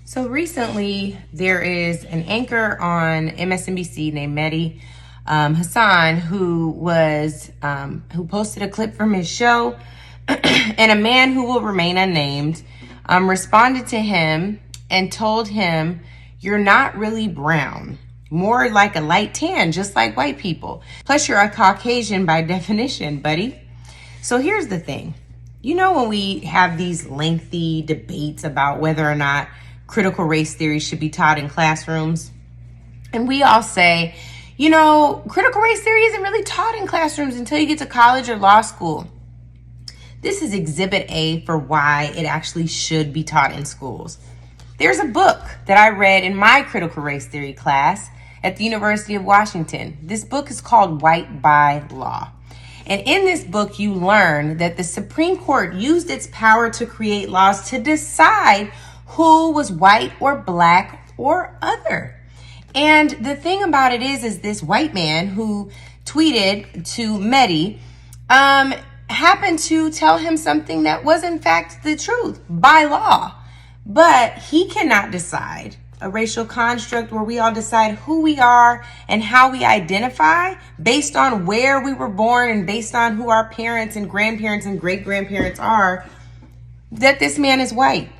So recently, there is an anchor on MSNBC named Mehdi Hasan who posted a clip from his show, and a man who will remain unnamed responded to him and told him, "You're not really brown, more like a light tan, just like white people. Plus, you're a Caucasian by definition, buddy." So here's the thing. You know, when we have these lengthy debates about whether or not critical race theory should be taught in classrooms, and we all say, you know, critical race theory isn't really taught in classrooms until you get to college or law school. This is exhibit A for why it actually should be taught in schools. There's a book that I read in my critical race theory class at the University of Washington. This book is called White by Law. And in this book, you learn that the Supreme Court used its power to create laws to decide who was white or black or other. And the thing about it is this white man who tweeted to Mehdi happened to tell him something that was in fact the truth by law. But he cannot decide a racial construct where we all decide who we are and how we identify based on where we were born and based on who our parents and grandparents and great-grandparents are, that this man is white.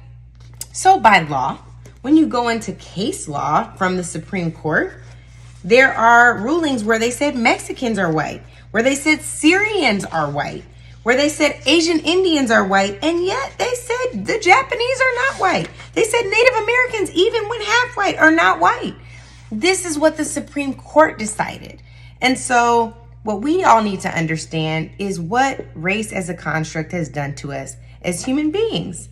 So by law, when you go into case law from the Supreme Court, there are rulings where they said Mexicans are white, where they said Syrians are white, where they said Asian Indians are white, and yet they said the Japanese are not white. They said Native Americans, even when half white, are not white. This is what the Supreme Court decided. And so what we all need to understand is what race as a construct has done to us as human beings.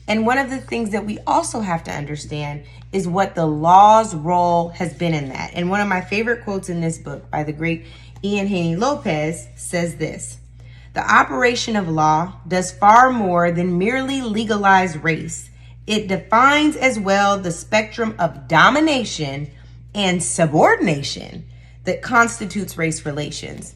And one of the things that we also have to understand is what the law's role has been in that. And one of my favorite quotes in this book by the great Ian Haney Lopez says this: "The operation of law does far more than merely legalize race. It defines as well the spectrum of domination and subordination that constitutes race relations."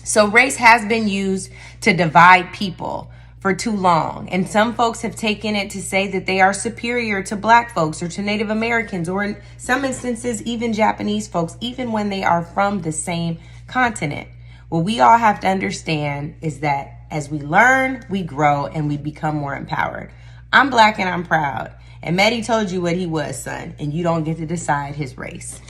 So race has been used to divide people for too long. And some folks have taken it to say that they are superior to black folks or to Native Americans, or in some instances, even Japanese folks, even when they are from the same continent. What we all have to understand is that as we learn, we grow, and we become more empowered. I'm black and I'm proud. And Mehdi told you what he was, son, and you don't get to decide his race.